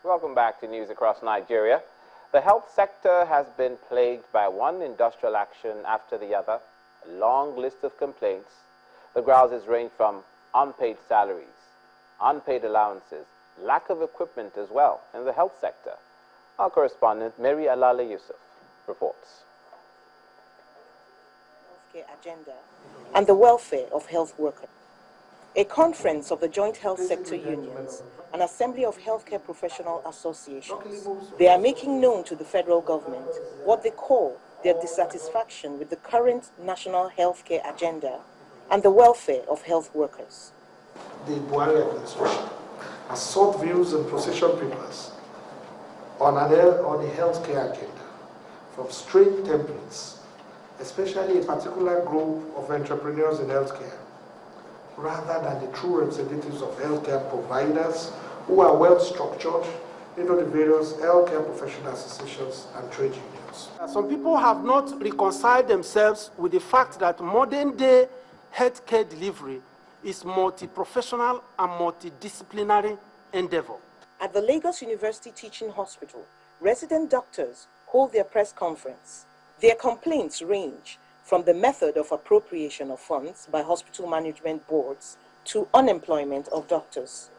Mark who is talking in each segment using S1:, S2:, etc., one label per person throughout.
S1: Welcome back to News Across Nigeria. The health sector has been plagued by one industrial action after the other, a long list of complaints. The grouses range from unpaid salaries, unpaid allowances, lack of equipment as well in the health sector. Our correspondent, Mary Alale Yusuf, reports.
S2: Healthcare agenda and the welfare of health workers. A conference of the joint health sector unions, an assembly of healthcare professional associations. They are making known to the federal government what they call their dissatisfaction with the current national healthcare agenda and the welfare of health workers.
S3: The Buhari administration has sought views and position papers on the healthcare agenda from straight templates, especially a particular group of entrepreneurs in healthcare, rather than the true representatives of healthcare providers who are well structured into the various healthcare professional associations and trade unions.
S4: Some people have not reconciled themselves with the fact that modern-day healthcare delivery is multi-professional and multidisciplinary endeavor.
S2: At the Lagos University Teaching Hospital, resident doctors hold their press conference. Their complaints range from the method of appropriation of funds by hospital management boards to unemployment of doctors.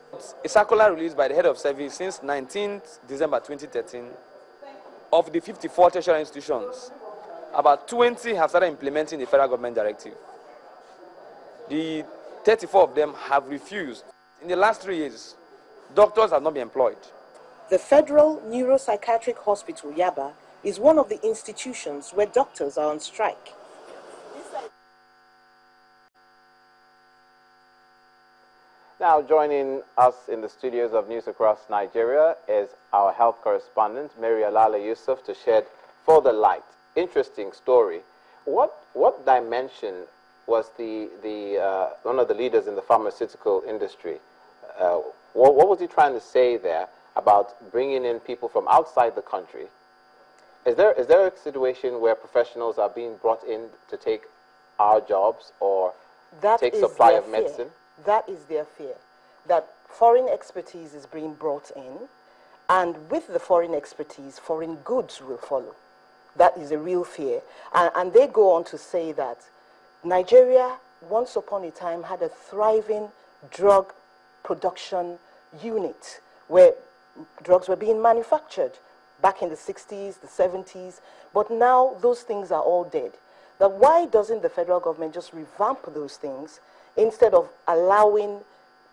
S5: A circular released by the head of service since 19th December 2013 of the 54 tertiary institutions, about 20 have started implementing the federal government directive. The 34 of them have refused. In the last 3 years, doctors have not been employed.
S2: The Federal Neuropsychiatric Hospital, Yaba, is one of the institutions where doctors are on strike.
S1: Now, joining us in the studios of News Across Nigeria is our health correspondent, Mary Alale Yusuf, to shed further light. Interesting story. What dimension was one of the leaders in the pharmaceutical industry? What was he trying to say there about bringing in people from outside the country? Is there a situation where professionals are being brought in to take our jobs or take supply of medicine?
S2: That is their fear, that foreign expertise is being brought in, and with the foreign expertise, foreign goods will follow. That is a real fear. And they go on to say that Nigeria, once upon a time, had a thriving drug production unit where drugs were being manufactured back in the 60s, the 70s, but now those things are all dead. Now, why doesn't the federal government just revamp those things instead of allowing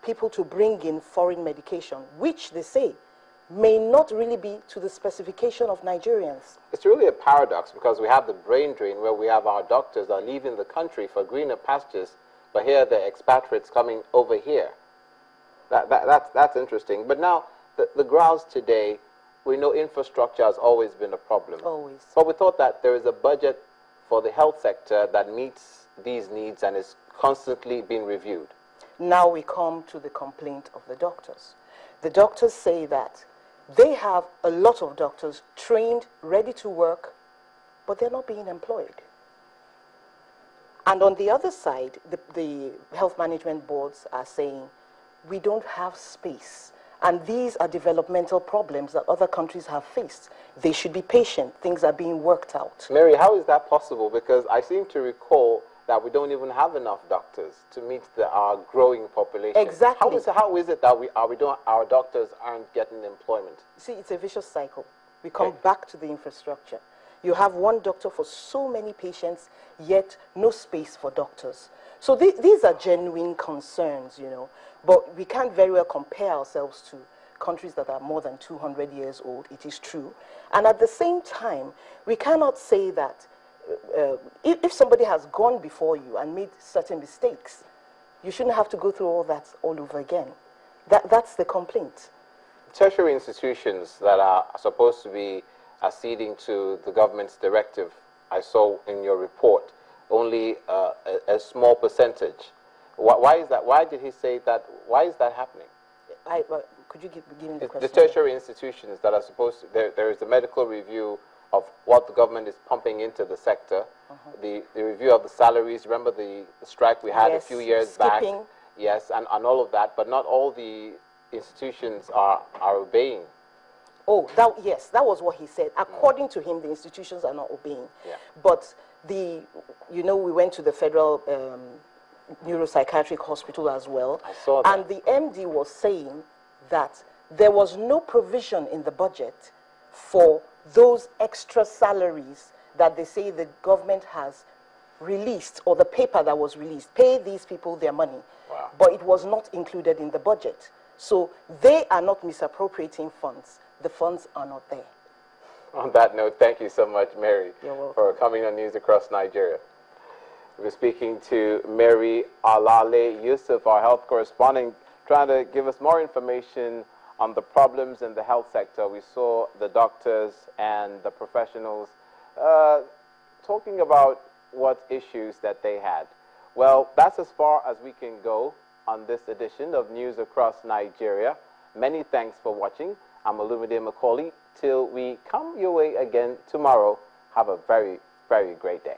S2: people to bring in foreign medication, which they say may not really be to the specification of Nigerians?
S1: It's really a paradox because we have the brain drain where we have our doctors are leaving the country for greener pastures, but here the expatriates coming over here. That's interesting. But now, the grouse today, we know infrastructure has always been a problem.
S2: Always.
S1: But we thought that there is a budget for the health sector that meets these needs and is constantly being reviewed.
S2: Now we come to the complaint of the doctors. The doctors say that they have a lot of doctors trained, ready to work, but they're not being employed. And on the other side, the health management boards are saying, we don't have space. And these are developmental problems that other countries have faced. They should be patient. Things are being worked out.
S1: Mary, how is that possible? Because I seem to recall that we don't even have enough doctors to meet our growing population.
S2: Exactly.
S1: How is it that our doctors aren't getting employment?
S2: See, it's a vicious cycle. We come back to the infrastructure. You have one doctor for so many patients, yet no space for doctors. So these are genuine concerns, you know, but we can't very well compare ourselves to countries that are more than 200 years old, it is true. And at the same time, we cannot say that if somebody has gone before you and made certain mistakes, you shouldn't have to go through all that all over again. That's the complaint.
S1: Tertiary institutions that are supposed to be acceding to the government's directive, I saw in your report, only a small percentage. Why is that? Why did he say that? Why is that happening?
S2: Could you give me the question?
S1: The tertiary institutions that are supposed to, there is a medical review of what the government is pumping into the sector, the review of the salaries. Remember the strike we had a few years back? Yes, and all of that, but not all the institutions are obeying
S2: Oh, yes, that was what he said. According to him, the institutions are not obeying.
S1: Yeah.
S2: But we went to the Federal Neuropsychiatric Hospital as well.
S1: I saw that.
S2: And the MD was saying that there was no provision in the budget for those extra salaries that they say the government has released, or the paper that was released, pay these people their money.
S1: Wow.
S2: But it was not included in the budget. So they are not misappropriating funds. The funds are not there.
S1: On that note, thank you so much, Mary,
S2: You're welcome.
S1: for coming on News Across Nigeria. We're speaking to Mary Alale Yusuf, our health correspondent, trying to give us more information on the problems in the health sector. We saw the doctors and the professionals talking about what issues that they had. Well, that's as far as we can go on this edition of News Across Nigeria. Many thanks for watching. I'm Olumide Macaulay. Till we come your way again tomorrow, have a very, very great day.